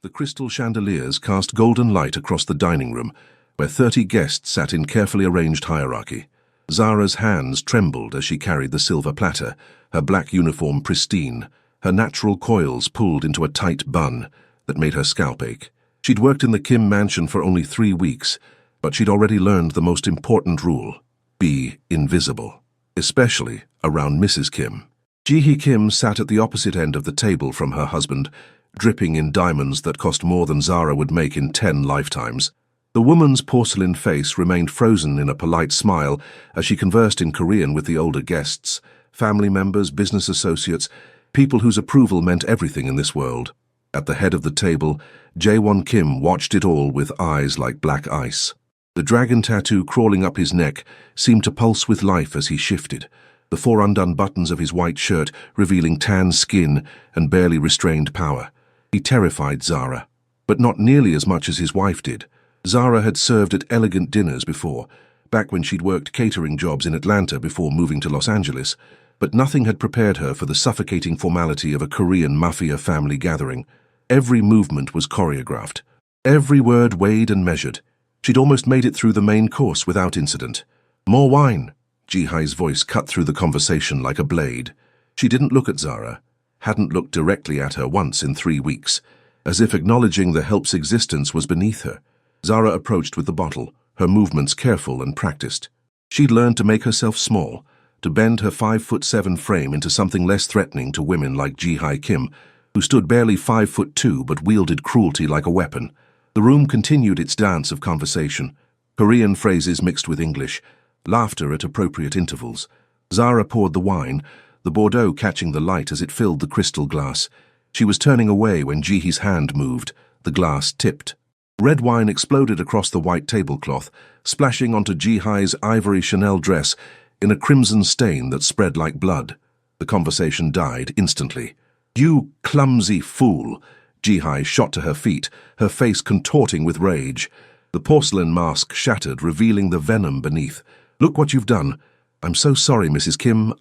The crystal chandeliers cast golden light across the dining room, where 30 guests sat in carefully arranged hierarchy. Zara's hands trembled as she carried the silver platter, her black uniform pristine, her natural coils pulled into a tight bun that made her scalp ache. She'd worked in the Kim mansion for only 3 weeks, but she'd already learned the most important rule: be invisible, especially around Mrs. Kim. Ji-hee Kim sat at the opposite end of the table from her husband, dripping in diamonds that cost more than Zara would make in 10 lifetimes. The woman's porcelain face remained frozen in a polite smile as she conversed in Korean with the older guests, family members, business associates, people whose approval meant everything in this world. At the head of the table, Jae-won Kim watched it all with eyes like black ice. The dragon tattoo crawling up his neck seemed to pulse with life as he shifted, the 4 undone buttons of his white shirt revealing tan skin and barely restrained power. He terrified Zara, but not nearly as much as his wife did. Zara had served at elegant dinners before, back when she'd worked catering jobs in Atlanta before moving to Los Angeles, but nothing had prepared her for the suffocating formality of a Korean Mafia family gathering. Every movement was choreographed, every word weighed and measured. She'd almost made it through the main course without incident. "More wine," Ji-hee's voice cut through the conversation like a blade. She didn't look at Zara, hadn't looked directly at her once in 3 weeks, as if acknowledging the help's existence was beneath her. Zara approached with the bottle, her movements careful and practiced. She'd learned to make herself small, to bend her 5'7" frame into something less threatening to women like Ji-hee Kim, who stood barely 5'2" but wielded cruelty like a weapon. The room continued its dance of conversation, Korean phrases mixed with English, laughter at appropriate intervals. Zara poured the wine, the Bordeaux catching the light as it filled the crystal glass. She was turning away when Ji-hee's hand moved. The glass tipped. Red wine exploded across the white tablecloth, splashing onto Ji-hee's ivory Chanel dress in a crimson stain that spread like blood. The conversation died instantly. "You clumsy fool!" Ji-hee shot to her feet, her face contorting with rage. The porcelain mask shattered, revealing the venom beneath. "Look what you've done. I'm so sorry, Mrs. Kim.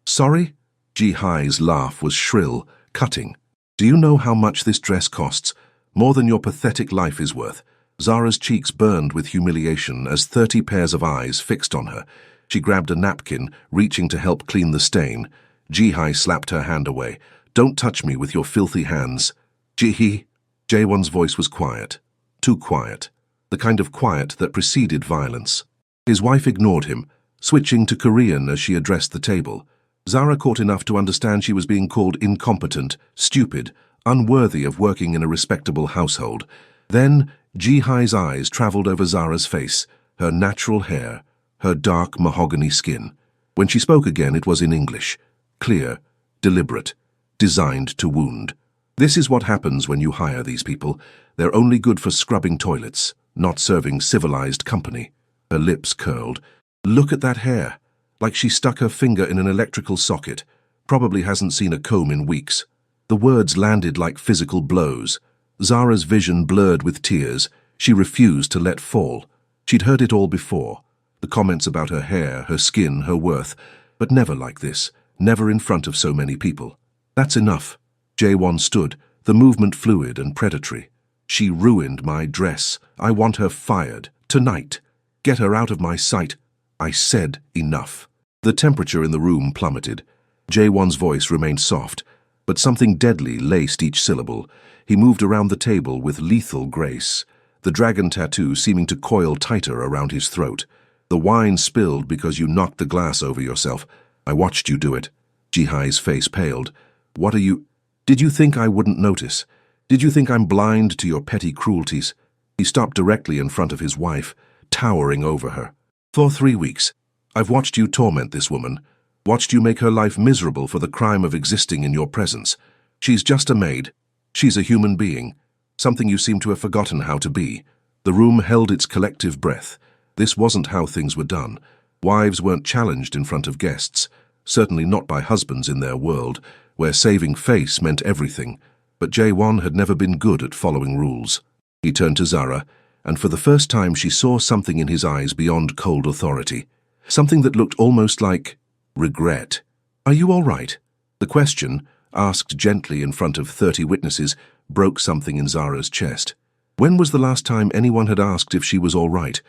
Sorry?" Ji-hee's laugh was shrill, cutting. "Do you know how much this dress costs? More than your pathetic life is worth." Zara's cheeks burned with humiliation as 30 pairs of eyes fixed on her. She grabbed a napkin, reaching to help clean the stain. Ji-hee slapped her hand away. "Don't touch me with your filthy hands." "Ji-hee." Jae-won's voice was quiet. Too quiet. The kind of quiet that preceded violence. His wife ignored him, switching to Korean as she addressed the table. Zara caught enough to understand she was being called incompetent, stupid, unworthy of working in a respectable household. Then Ji-hee's eyes traveled over Zara's face, her natural hair, her dark mahogany skin. When she spoke again, it was in English, clear, deliberate, designed to wound. "This is what happens when you hire these people. They're only good for scrubbing toilets, not serving civilized company." Her lips curled. "Look at that hair, like she stuck her finger in an electrical socket. Probably hasn't seen a comb in weeks." The words landed like physical blows. Zara's vision blurred with tears. She refused to let fall. She'd heard it all before. The comments about her hair, her skin, her worth, but never like this, never in front of so many people. "That's enough." Jae-won stood, the movement fluid and predatory. "She ruined my dress. I want her fired. Tonight. Get her out of my sight. I said enough." The temperature in the room plummeted. Jae-won's voice remained soft, but something deadly laced each syllable. He moved around the table with lethal grace, the dragon tattoo seeming to coil tighter around his throat. "The wine spilled because you knocked the glass over yourself. I watched you do it." Ji-hee's face paled. "What are you... Did you think I wouldn't notice? Did you think I'm blind to your petty cruelties?" He stopped directly in front of his wife, towering over her. "For 3 weeks, I've watched you torment this woman, watched you make her life miserable for the crime of existing in your presence. She's just a maid. She's a human being, something you seem to have forgotten how to be." The room held its collective breath. This wasn't how things were done. Wives weren't challenged in front of guests, certainly not by husbands in their world, where saving face meant everything. But Jae-won had never been good at following rules. He turned to Zara, and for the first time she saw something in his eyes beyond cold authority. Something that looked almost like regret. "Are you all right?" The question, asked gently in front of 30 witnesses, broke something in Zara's chest. When was the last time anyone had asked if she was all right?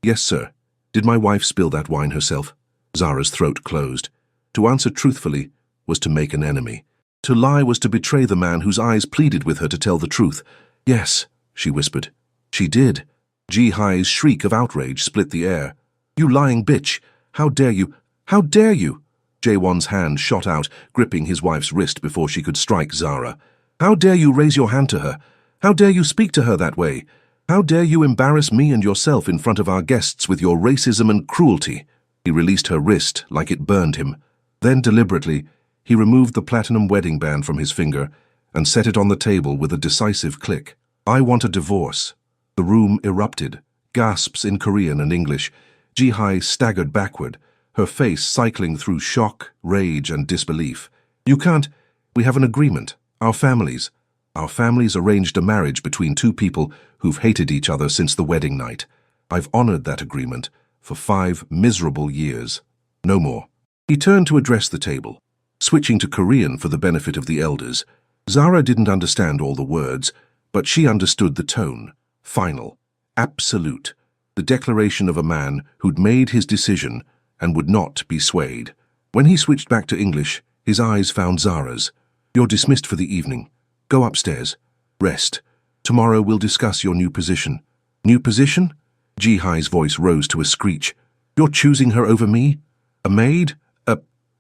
Yes, sir. Did my wife spill that wine herself? Zara's throat closed. To answer truthfully was to make an enemy. To lie was to betray the man whose eyes pleaded with her to tell the truth. Yes, she whispered. She did. Ji-Hai's shriek of outrage split the air. You lying bitch! How dare you! How dare you! Jaewon's hand shot out, gripping his wife's wrist before she could strike Zara. How dare you raise your hand to her? How dare you speak to her that way? How dare you embarrass me and yourself in front of our guests with your racism and cruelty? He released her wrist like it burned him. Then, deliberately, he removed the platinum wedding band from his finger and set it on the table with a decisive click. I want a divorce. The room erupted. Gasps in Korean and English. Ji-Hai staggered backward, her face cycling through shock, rage, and disbelief. You can't. We have an agreement. Our families arranged a marriage between two people who've hated each other since the wedding night. I've honored that agreement for 5 miserable years. No more. He turned to address the table, switching to Korean for the benefit of the elders. Zara didn't understand all the words, but she understood the tone. Final. Absolute. The declaration of a man who'd made his decision and would not be swayed. When he switched back to English, his eyes found Zara's. You're dismissed for the evening. Go upstairs. Rest. Tomorrow we'll discuss your new position. New position? Ji-Hai's voice rose to a screech. You're choosing her over me? A maid?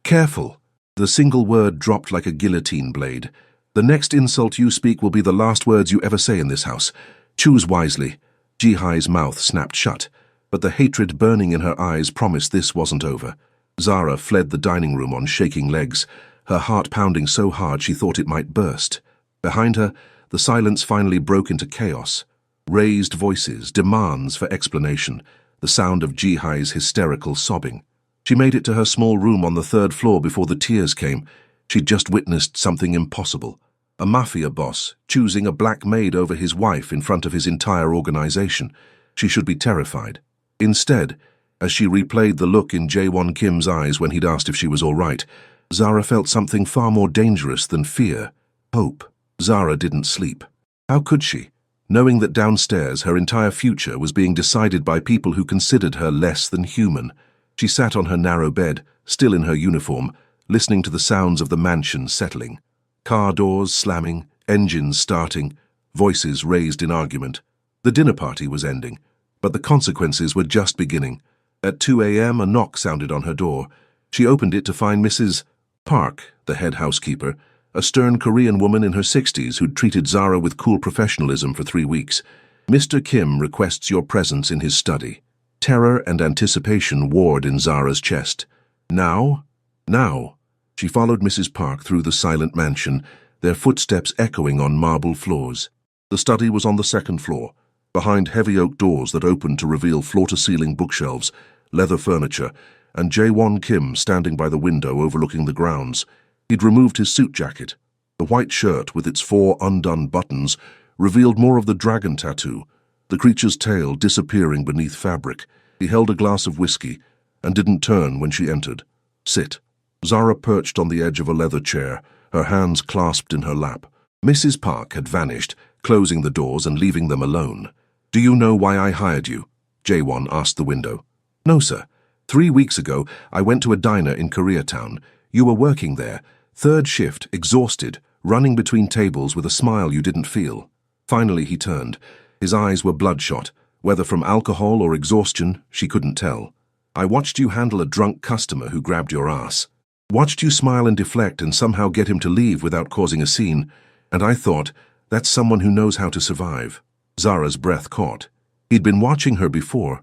Careful. The single word dropped like a guillotine blade. The next insult you speak will be the last words you ever say in this house. Choose wisely. Ji-Hai's mouth snapped shut, but the hatred burning in her eyes promised this wasn't over. Zara fled the dining room on shaking legs, her heart pounding so hard she thought it might burst. Behind her, the silence finally broke into chaos. Raised voices, demands for explanation, the sound of Ji-Hai's hysterical sobbing. She made it to her small room on the 3rd floor before the tears came. She'd just witnessed something impossible. A Mafia boss choosing a black maid over his wife in front of his entire organization. She should be terrified. Instead, as she replayed the look in Jaewon Kim's eyes when he'd asked if she was all right, Zara felt something far more dangerous than fear. Hope. Zara didn't sleep. How could she? Knowing that downstairs her entire future was being decided by people who considered her less than human. She sat on her narrow bed, still in her uniform, listening to the sounds of the mansion settling. Car doors slamming, engines starting, voices raised in argument. The dinner party was ending, but the consequences were just beginning. At 2 a.m. a knock sounded on her door. She opened it to find Mrs. Park, the head housekeeper, a stern Korean woman in her 60s who'd treated Zara with cool professionalism for 3 weeks. Mr. Kim requests your presence in his study. Terror and anticipation warred in Zara's chest. Now? Now. She followed Mrs. Park through the silent mansion, their footsteps echoing on marble floors. The study was on the 2nd floor, behind heavy oak doors that opened to reveal floor-to-ceiling bookshelves, leather furniture, and Jaewon Kim standing by the window overlooking the grounds. He'd removed his suit jacket. The white shirt, with its 4 undone buttons, revealed more of the dragon tattoo, the creature's tail disappearing beneath fabric. He held a glass of whiskey and didn't turn when she entered. Sit. Zara perched on the edge of a leather chair, her hands clasped in her lap. Mrs. Park had vanished, closing the doors and leaving them alone. Do you know why I hired you? Jaewon asked the window. No, sir. 3 weeks ago, I went to a diner in Koreatown. You were working there, 3rd shift, exhausted, running between tables with a smile you didn't feel. Finally he turned. His eyes were bloodshot. Whether from alcohol or exhaustion, she couldn't tell. I watched you handle a drunk customer who grabbed your ass. Watched you smile and deflect and somehow get him to leave without causing a scene, and I thought, that's someone who knows how to survive. Zara's breath caught. He'd been watching her before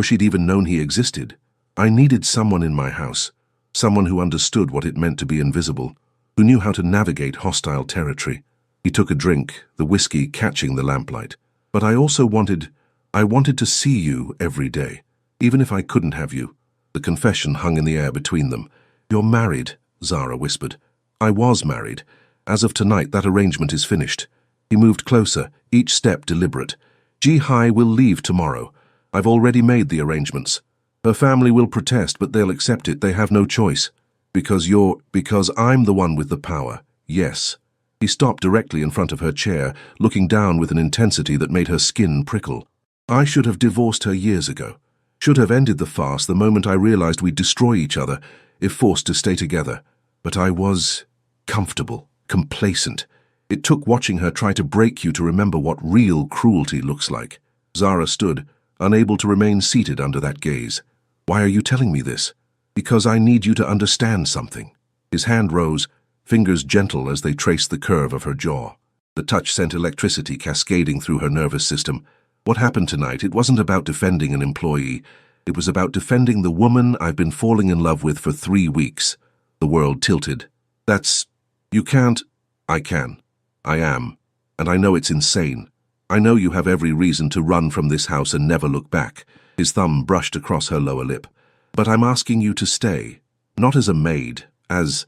she'd even known he existed. I needed someone in my house, someone who understood what it meant to be invisible, who knew how to navigate hostile territory. He took a drink, the whiskey catching the lamplight. But I also wanted to see you every day, even if I couldn't have you. The confession hung in the air between them. You're married, Zara whispered. I was married. As of tonight, that arrangement is finished. He moved closer, each step deliberate. Ji-Hai will leave tomorrow. I've already made the arrangements. Her family will protest, but they'll accept it. They have no choice. Because I'm the one with the power. Yes. He stopped directly in front of her chair, looking down with an intensity that made her skin prickle. I should have divorced her years ago. Should have ended the farce the moment I realized we'd destroy each other, if forced to stay together. But I was comfortable, complacent. It took watching her try to break you to remember what real cruelty looks like. Zara stood, unable to remain seated under that gaze. Why are you telling me this? Because I need you to understand something. His hand rose, fingers gentle as they traced the curve of her jaw. The touch sent electricity cascading through her nervous system. What happened tonight, it wasn't about defending an employee. It was about defending the woman I've been falling in love with for 3 weeks. The world tilted. You can't. I can. I am. And I know it's insane. I know you have every reason to run from this house and never look back. His thumb brushed across her lower lip. But I'm asking you to stay. Not as a maid, as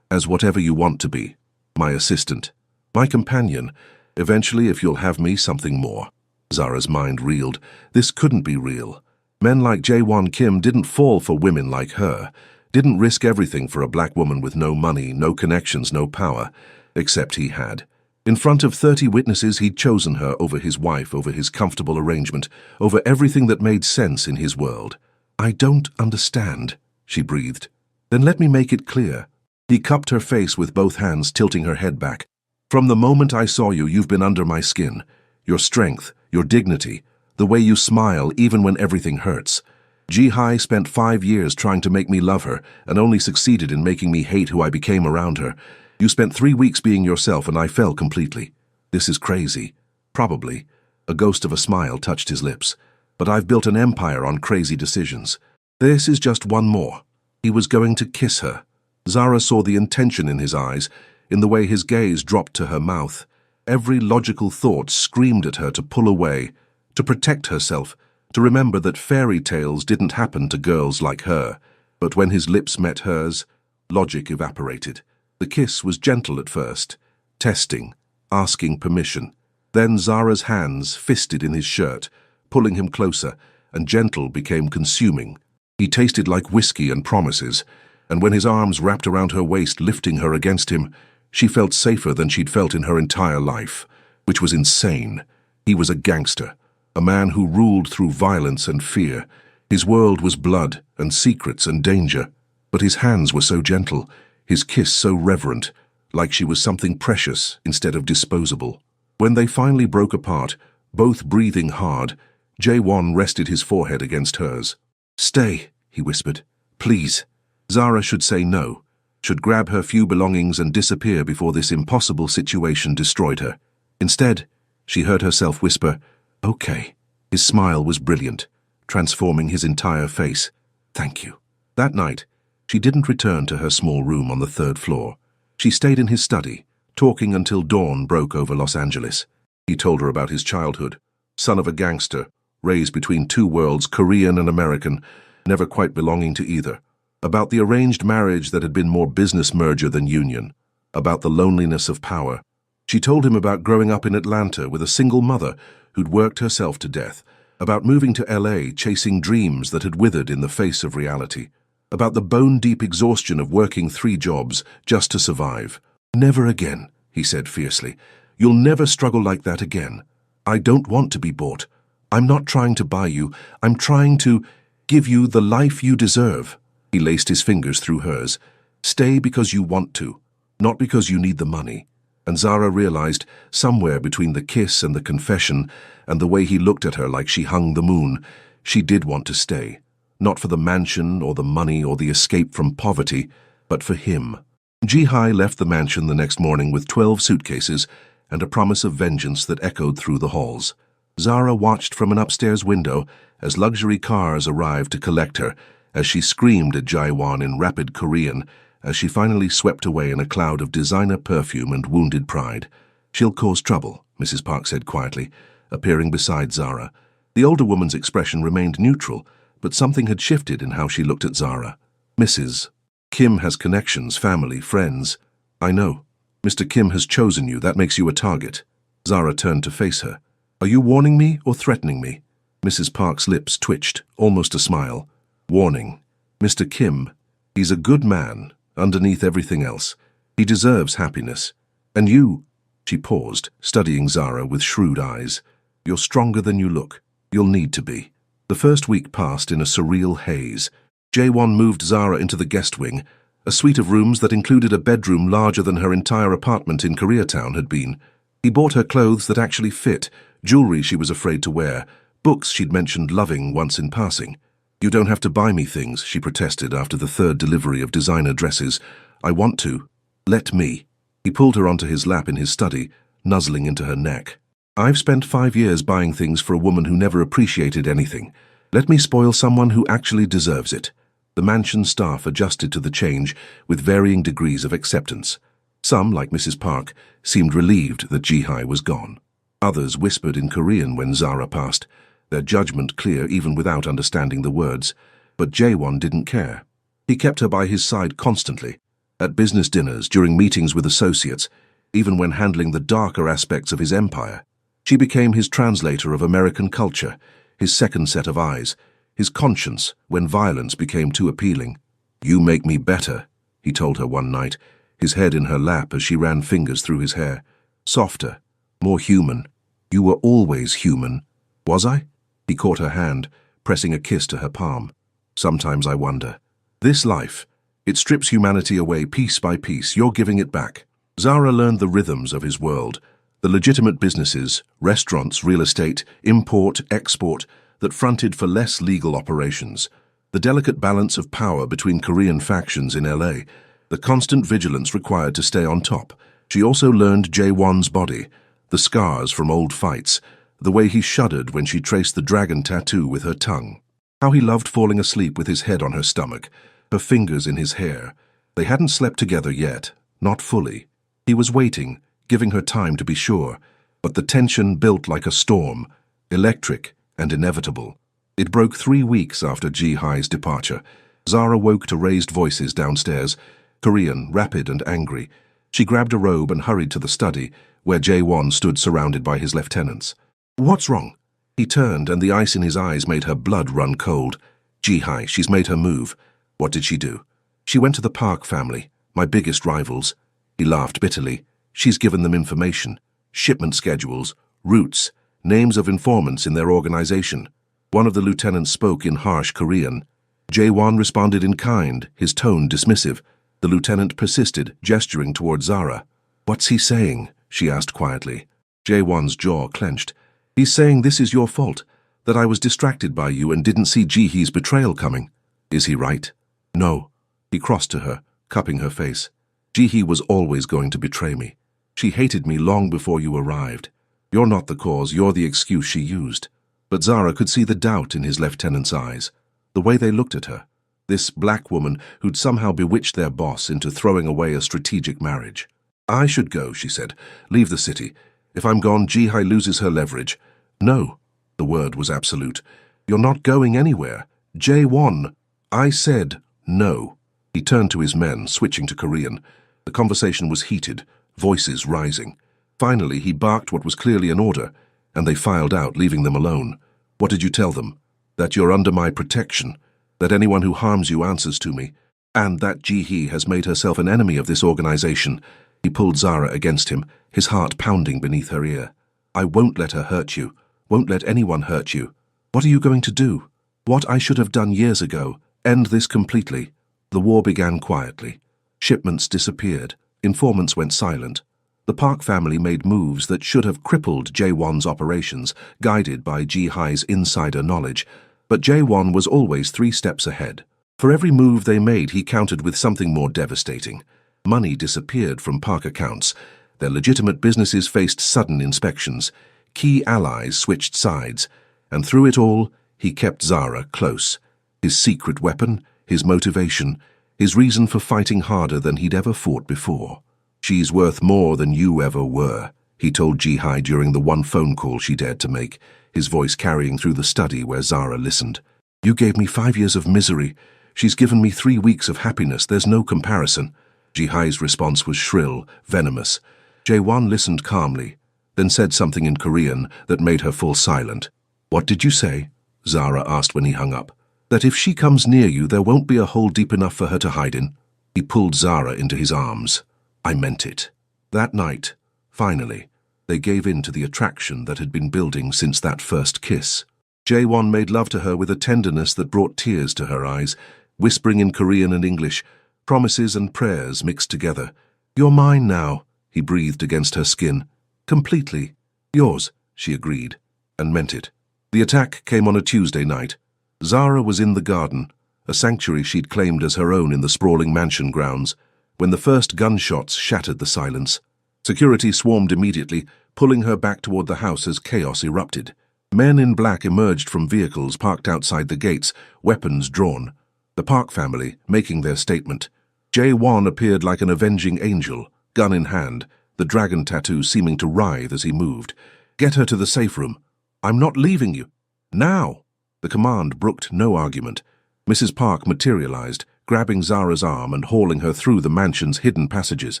whatever you want to be. My assistant. My companion. Eventually, if you'll have me, something more. Zara's mind reeled. This couldn't be real. Men like Jae-won Kim didn't fall for women like her. Didn't risk everything for a black woman with no money, no connections, no power. Except he had. In front of 30 witnesses, he'd chosen her over his wife, over his comfortable arrangement, over everything that made sense in his world. I don't understand, she breathed. Then let me make it clear. He cupped her face with both hands, tilting her head back. From the moment I saw you, you've been under my skin. Your strength, your dignity, the way you smile even when everything hurts. Ji-hai spent 5 years trying to make me love her and only succeeded in making me hate who I became around her. You spent 3 weeks being yourself and I fell completely. This is crazy. Probably. A ghost of a smile touched his lips. But I've built an empire on crazy decisions. This is just one more. He was going to kiss her. Zara saw the intention in his eyes, in the way his gaze dropped to her mouth. Every logical thought screamed at her to pull away, to protect herself, to remember that fairy tales didn't happen to girls like her. But when his lips met hers, logic evaporated. The kiss was gentle at first, testing, asking permission. Then Zara's hands fisted in his shirt, pulling him closer, and gentle became consuming. He tasted like whiskey and promises, and when his arms wrapped around her waist, lifting her against him, she felt safer than she'd felt in her entire life, which was insane. He was a gangster, a man who ruled through violence and fear. His world was blood and secrets and danger, but his hands were so gentle, his kiss so reverent, like she was something precious instead of disposable. When they finally broke apart, both breathing hard, Jae-won rested his forehead against hers. "Stay," he whispered. "Please." Zara should say no, should grab her few belongings and disappear before this impossible situation destroyed her. Instead, she heard herself whisper, "Okay." His smile was brilliant, transforming his entire face. "Thank you." That night, she didn't return to her small room on the 3rd floor. She stayed in his study, talking until dawn broke over Los Angeles. He told her about his childhood, son of a gangster, raised between 2 worlds, Korean and American, never quite belonging to either. About the arranged marriage that had been more business merger than union. About the loneliness of power. She told him about growing up in Atlanta with a single mother who'd worked herself to death. About moving to LA, chasing dreams that had withered in the face of reality. About the bone-deep exhaustion of working 3 jobs just to survive. "Never again," he said fiercely. "You'll never struggle like that again. I don't want to be bought. I'm not trying to buy you. I'm trying to give you the life you deserve." He laced his fingers through hers. "Stay because you want to, not because you need the money." And Zara realized, somewhere between the kiss and the confession, and the way he looked at her like she hung the moon, she did want to stay. Not for the mansion or the money or the escape from poverty, but for him. Ji-hai left the mansion the next morning with 12 suitcases and a promise of vengeance that echoed through the halls. Zara watched from an upstairs window as luxury cars arrived to collect her, as she screamed at Jae-won in rapid Korean, as she finally swept away in a cloud of designer perfume and wounded pride. "She'll cause trouble," Mrs. Park said quietly, appearing beside Zara. The older woman's expression remained neutral, but something had shifted in how she looked at Zara. "Mrs. Kim has connections, family, friends." "I know. Mr. Kim has chosen you. That makes you a target." Zara turned to face her. "Are you warning me or threatening me?" Mrs. Park's lips twitched, almost a smile. "Warning. Mr. Kim, he's a good man, underneath everything else. He deserves happiness. And you, She paused, studying Zara with shrewd eyes. You're stronger than you look. You'll need to be. The first week passed in a surreal haze. Jae-won moved Zara into the guest wing, a suite of rooms that included a bedroom larger than her entire apartment in Koreatown had been. He bought her clothes that actually fit, jewelry she was afraid to wear, books she'd mentioned loving once in passing. You don't have to buy me things, she protested after the third delivery of designer dresses. I want to. Let me. He pulled her onto his lap in his study, nuzzling into her neck. I've spent 5 years buying things for a woman who never appreciated anything. Let me spoil someone who actually deserves it. The mansion staff adjusted to the change with varying degrees of acceptance. Some, like Mrs. Park, seemed relieved that Ji-hai was gone. Others whispered in Korean when Zara passed, their judgment clear even without understanding the words. But Jae-won didn't care. He kept her by his side constantly, at business dinners, during meetings with associates, even when handling the darker aspects of his empire. She became his translator of American culture, his second set of eyes, his conscience when violence became too appealing. You make me better, he told her one night, his head in her lap as she ran fingers through his hair. Softer, more human. You were always human. Was I? He caught her hand, pressing a kiss to her palm. Sometimes I wonder. This life, it strips humanity away piece by piece. You're giving it back. Zara learned the rhythms of his world, the legitimate businesses, restaurants, real estate, import, export, that fronted for less legal operations, the delicate balance of power between Korean factions in LA, the constant vigilance required to stay on top. She also learned Jae-won's body, the scars from old fights, the way he shuddered when she traced the dragon tattoo with her tongue, how he loved falling asleep with his head on her stomach, her fingers in his hair. They hadn't slept together yet, not fully. He was waiting, giving her time to be sure, but the tension built like a storm, electric and inevitable. It broke 3 weeks after Ji-hai's departure. Zara woke to raised voices downstairs, Korean, rapid and angry. She grabbed a robe and hurried to the study, where Jae-won stood surrounded by his lieutenants. What's wrong? He turned, and the ice in his eyes made her blood run cold. Ji-hai, she's made her move. What did she do? She went to the Park family, my biggest rivals. He laughed bitterly. She's given them information, shipment schedules, routes, names of informants in their organization. One of the lieutenants spoke in harsh Korean. Jae-won responded in kind, his tone dismissive. The lieutenant persisted, gesturing toward Zara. What's he saying? She asked quietly. Jae-won's jaw clenched. He's saying this is your fault, that I was distracted by you and didn't see Ji-hee's betrayal coming. Is he right? No. He crossed to her, cupping her face. Ji-hee was always going to betray me. She hated me long before you arrived. You're not the cause, you're the excuse she used. But Zara could see the doubt in his lieutenant's eyes, the way they looked at her. This black woman who'd somehow bewitched their boss into throwing away a strategic marriage. I should go, she said. Leave the city. If I'm gone, Ji-hai loses her leverage. No. The word was absolute. You're not going anywhere. Jae-won. I said no. He turned to his men, switching to Korean. The conversation was heated, voices rising. Finally, he barked what was clearly an order, and they filed out, leaving them alone. What did you tell them? That you're under my protection, that anyone who harms you answers to me, and that Ji-hee has made herself an enemy of this organization. He pulled Zara against him, his heart pounding beneath her ear. I won't let her hurt you, won't let anyone hurt you. What are you going to do? What I should have done years ago, end this completely. The war began quietly. Shipments disappeared, informants went silent. The Park family made moves that should have crippled Jae-won's operations, guided by Ji-hai's insider knowledge. But Jae-won was always 3 steps ahead. For every move they made, he countered with something more devastating. Money disappeared from Park accounts. Their legitimate businesses faced sudden inspections. Key allies switched sides. And through it all, he kept Zara close. His secret weapon, his motivation, his reason for fighting harder than he'd ever fought before. She's worth more than you ever were, he told Ji-hai during the one phone call she dared to make, his voice carrying through the study where Zara listened. You gave me 5 years of misery. She's given me 3 weeks of happiness. There's no comparison. Ji-hai's response was shrill, venomous. Jae-won listened calmly, then said something in Korean that made her fall silent. What did you say? Zara asked when he hung up. That if she comes near you, there won't be a hole deep enough for her to hide in. He pulled Zara into his arms. I meant it. That night, Finally, they gave in to the attraction that had been building since that first kiss. Jae-won made love to her with a tenderness that brought tears to her eyes, whispering in Korean and English, promises and prayers mixed together. "You're mine now," he breathed against her skin. "Completely. Yours," she agreed, and meant it. The attack came on a Tuesday night. Zara was in the garden, a sanctuary she'd claimed as her own in the sprawling mansion grounds, when the first gunshots shattered the silence. Security swarmed immediately, pulling her back toward the house as chaos erupted. Men in black emerged from vehicles parked outside the gates, weapons drawn. The Park family making their statement. Jae-won appeared like an avenging angel, gun in hand, the dragon tattoo seeming to writhe as he moved. "Get her to the safe room. I'm not leaving you. Now!" The command brooked no argument. Mrs. Park materialized, grabbing Zara's arm and hauling her through the mansion's hidden passages.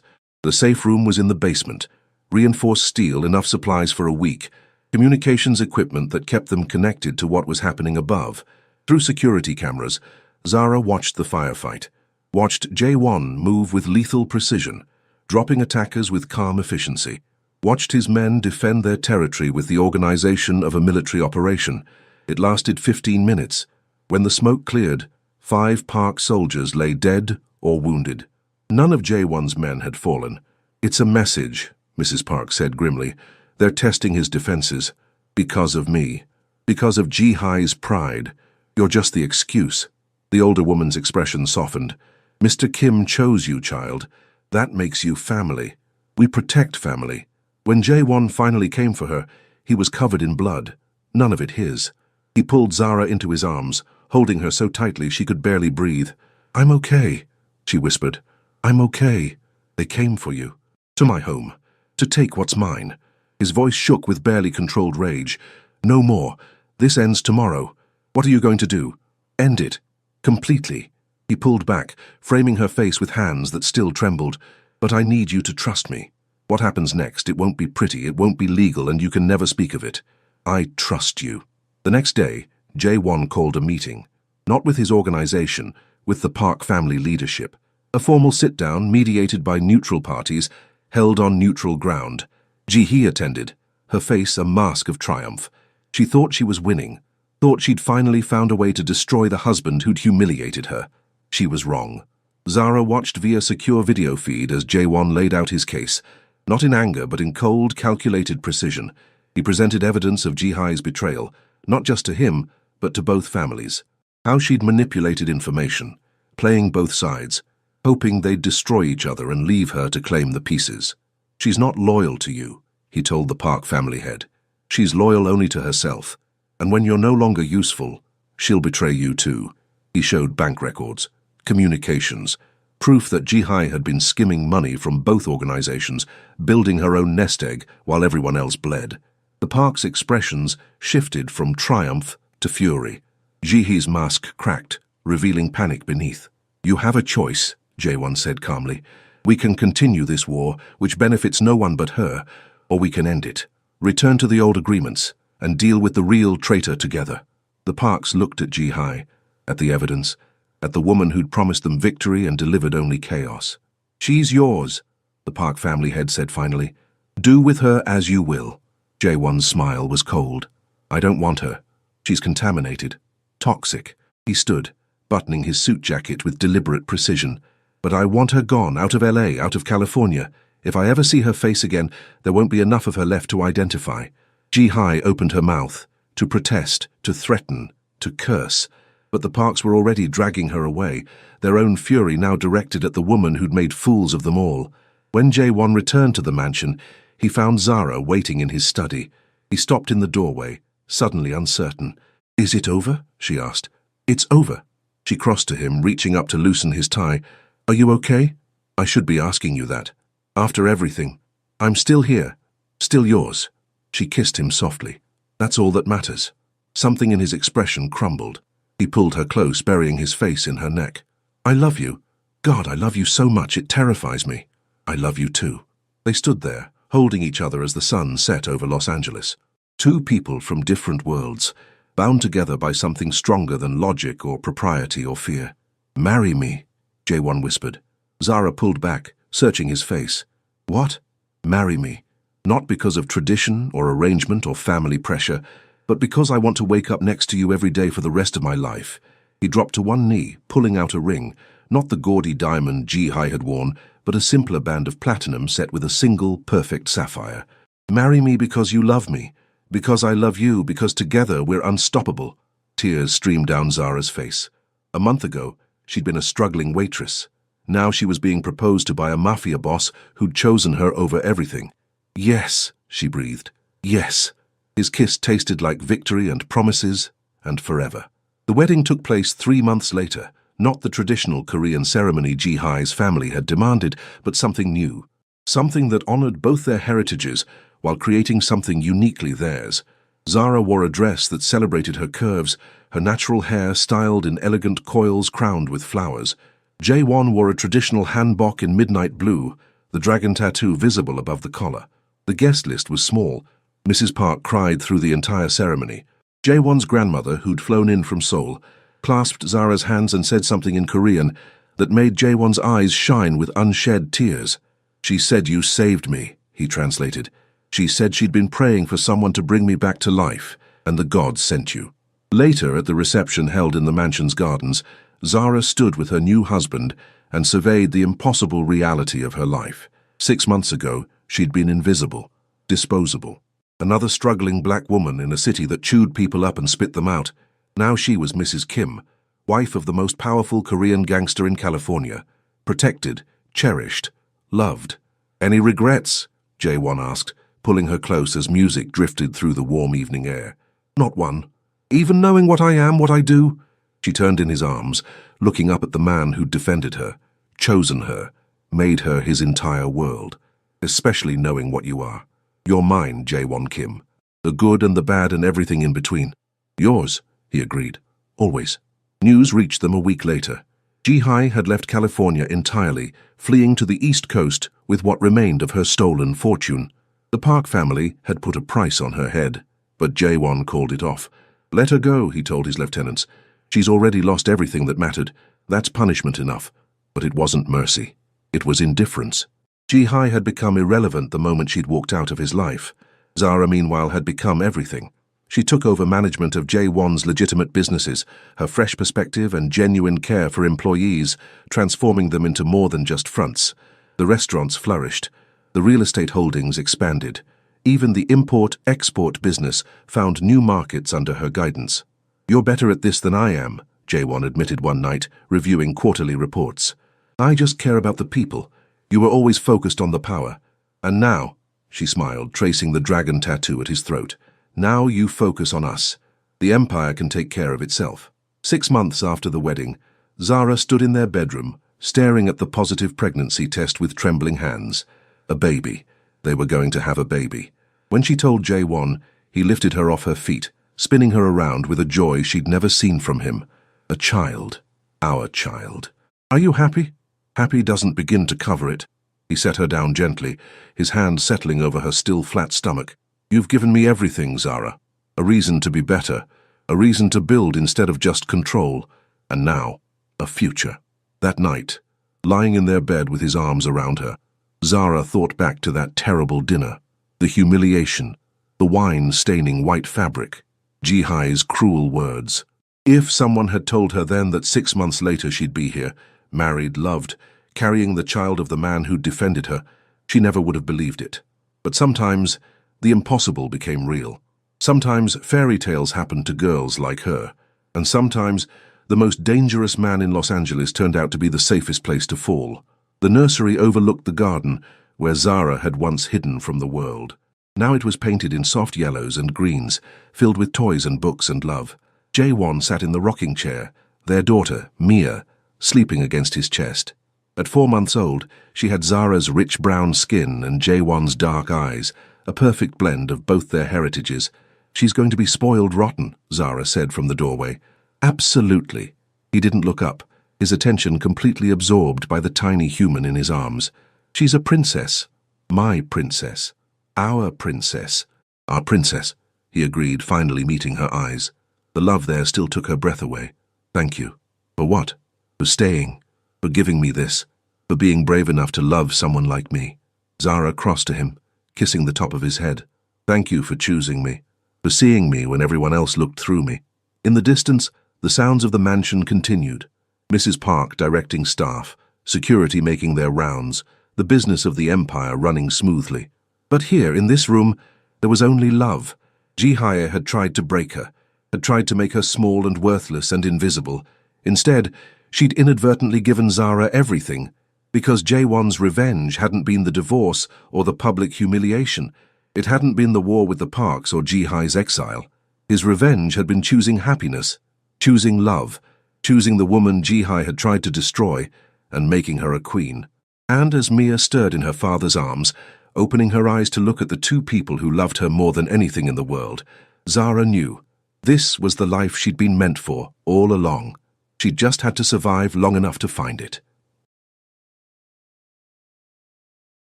The safe room was in the basement. Reinforced steel, enough supplies for a week. Communications equipment that kept them connected to what was happening above. Through security cameras, Zara watched the firefight. Watched Jae-won move with lethal precision, dropping attackers with calm efficiency. Watched his men defend their territory with the organization of a military operation. It lasted 15 minutes. When the smoke cleared, 5 Park soldiers lay dead or wounded. None of Jae-won's men had fallen. "It's a message," Mrs. Park said grimly. "They're testing his defenses. Because of me. Because of Ji-hye's pride. You're just the excuse." The older woman's expression softened. "Mr. Kim chose you, child. That makes you family. We protect family." When Jae-won finally came for her, he was covered in blood, none of it his. He pulled Zara into his arms, holding her so tightly she could barely breathe. "I'm okay," she whispered. "I'm okay. They came for you. To my home. To take what's mine." His voice shook with barely controlled rage. "No more. This ends tomorrow. What are you going to do? End it. Completely." He pulled back, framing her face with hands that still trembled. "But I need you to trust me. What happens next, it won't be pretty, it won't be legal, and you can never speak of it. I trust you." The next day, Jae-won called a meeting. Not with his organization, with the Park family leadership. A formal sit-down, mediated by neutral parties, held on neutral ground. Ji-hye attended, her face a mask of triumph. She thought she was winning, thought she'd finally found a way to destroy the husband who'd humiliated her. She was wrong. Zara watched via secure video feed as Jae-won laid out his case, not in anger but in cold, calculated precision. He presented evidence of Ji-hye's betrayal, not just to him, but to both families. How she'd manipulated information, playing both sides, hoping they'd destroy each other and leave her to claim the pieces. "She's not loyal to you," he told the Park family head. "She's loyal only to herself, and when you're no longer useful, she'll betray you too." He showed bank records, communications, proof that Ji-hye had been skimming money from both organizations, building her own nest egg while everyone else bled. The Park's expressions shifted from triumph to fury. Ji-hye's mask cracked, revealing panic beneath. "You have a choice," Jae-won said calmly. "We can continue this war, which benefits no one but her, or we can end it, return to the old agreements, and deal with the real traitor together." The Parks looked at Ji-hye, at the evidence, at the woman who'd promised them victory and delivered only chaos. "She's yours," the Park family head said finally. "Do with her as you will." Jae-won's smile was cold. "I don't want her. She's contaminated. Toxic." He stood, buttoning his suit jacket with deliberate precision. "But I want her gone, out of LA, out of California. If I ever see her face again, there won't be enough of her left to identify." Ji-hye opened her mouth, to protest, to threaten, to curse. But the Parks were already dragging her away, their own fury now directed at the woman who'd made fools of them all. When Jae-won returned to the mansion, he found Zara waiting in his study. He stopped in the doorway, suddenly uncertain. "Is it over?" she asked. "It's over." She crossed to him, reaching up to loosen his tie. "Are you okay? I should be asking you that. After everything. I'm still here. Still yours." She kissed him softly. "That's all that matters." Something in his expression crumbled. He pulled her close, burying his face in her neck. "I love you. God, I love you so much it terrifies me." "I love you too." They stood there, holding each other as the sun set over Los Angeles. Two people from different worlds, bound together by something stronger than logic or propriety or fear. "Marry me," Jae-won whispered. Zara pulled back, searching his face. "What?" "Marry me. Not because of tradition or arrangement or family pressure, but because I want to wake up next to you every day for the rest of my life." He dropped to one knee, pulling out a ring, not the gaudy diamond Ji-hai had worn, but a simpler band of platinum set with a single, perfect sapphire. "Marry me because you love me, because I love you, because together we're unstoppable." Tears streamed down Zara's face. A month ago, she'd been a struggling waitress. Now she was being proposed to by a Mafia boss who'd chosen her over everything. "Yes," she breathed. "Yes." His kiss tasted like victory and promises, and forever. The wedding took place 3 months later, not the traditional Korean ceremony Ji-hai's family had demanded, but something new. Something that honored both their heritages while creating something uniquely theirs. Zara wore a dress that celebrated her curves, her natural hair styled in elegant coils crowned with flowers. Jae-won wore a traditional hanbok in midnight blue, the dragon tattoo visible above the collar. The guest list was small. Mrs. Park cried through the entire ceremony. Jae-won's grandmother, who'd flown in from Seoul, clasped Zara's hands and said something in Korean that made Jae-won's eyes shine with unshed tears. "She said you saved me," he translated. "She said she'd been praying for someone to bring me back to life, and the gods sent you." Later, at the reception held in the mansion's gardens, Zara stood with her new husband and surveyed the impossible reality of her life. 6 months ago, she'd been invisible, disposable. Another struggling black woman in a city that chewed people up and spit them out. Now she was Mrs. Kim, wife of the most powerful Korean gangster in California. Protected, cherished, loved. "Any regrets?" Jae-won asked, pulling her close as music drifted through the warm evening air. "Not one. Even knowing what I am, what I do?" She turned in his arms, looking up at the man who'd defended her, chosen her, made her his entire world. "Especially knowing what you are. You're mine, Jae-won Kim. The good and the bad and everything in between." "Yours," he agreed. "Always." News reached them a week later. Ji-hai had left California entirely, fleeing to the East Coast with what remained of her stolen fortune. The Park family had put a price on her head, but Jae-won called it off. "Let her go," he told his lieutenants. "She's already lost everything that mattered. That's punishment enough." But it wasn't mercy. It was indifference. Ji-hai had become irrelevant the moment she'd walked out of his life. Zara, meanwhile, had become everything. She took over management of Jae-won's legitimate businesses, her fresh perspective and genuine care for employees, transforming them into more than just fronts. The restaurants flourished. The real estate holdings expanded. Even the import-export business found new markets under her guidance. "You're better at this than I am," Jae-won admitted one night, reviewing quarterly reports. "I just care about the people. You were always focused on the power. And now," she smiled, tracing the dragon tattoo at his throat, "now you focus on us. The empire can take care of itself." 6 months after the wedding, Zara stood in their bedroom, staring at the positive pregnancy test with trembling hands. A baby. They were going to have a baby. When she told Jae-won, he lifted her off her feet, spinning her around with a joy she'd never seen from him. A child. Our child. "Are you happy?" "Happy doesn't begin to cover it." He set her down gently, his hand settling over her still flat stomach. "You've given me everything, Zara. A reason to be better. A reason to build instead of just control. And now, a future." That night, lying in their bed with his arms around her, Zara thought back to that terrible dinner. The humiliation. The wine staining white fabric. Ji-hai's cruel words. If someone had told her then that 6 months later she'd be here, married, loved, carrying the child of the man who'd defended her, she never would have believed it. But sometimes, the impossible became real. Sometimes fairy tales happened to girls like her. And sometimes, the most dangerous man in Los Angeles turned out to be the safest place to fall. The nursery overlooked the garden, where Zara had once hidden from the world. Now it was painted in soft yellows and greens, filled with toys and books and love. Jae-won sat in the rocking chair, their daughter, Mia, sleeping against his chest. At 4 months old, she had Zara's rich brown skin and Jae-won's dark eyes, a perfect blend of both their heritages. "She's going to be spoiled rotten," Zara said from the doorway. "Absolutely." He didn't look up, his attention completely absorbed by the tiny human in his arms. "She's a princess. My princess. Our princess." "Our princess," he agreed, finally meeting her eyes. The love there still took her breath away. "Thank you." "For what?" "For staying. For giving me this. For being brave enough to love someone like me." Zara crossed to him, kissing the top of his head. Thank you for choosing me, for seeing me when everyone else looked through me. In the distance, the sounds of the mansion continued. Mrs. Park directing staff, security making their rounds, the business of the empire running smoothly. But here, in this room, there was only love. Ji-hye had tried to break her, had tried to make her small and worthless and invisible. Instead, she'd inadvertently given Zara everything, because Jaewon's revenge hadn't been the divorce or the public humiliation. It hadn't been the war with the Parks or Ji-hye's exile. His revenge had been choosing happiness, choosing love, choosing the woman Ji-hye had tried to destroy, and making her a queen. And as Mia stirred in her father's arms, opening her eyes to look at the two people who loved her more than anything in the world, Zara knew. This was the life she'd been meant for all along. She'd just had to survive long enough to find it.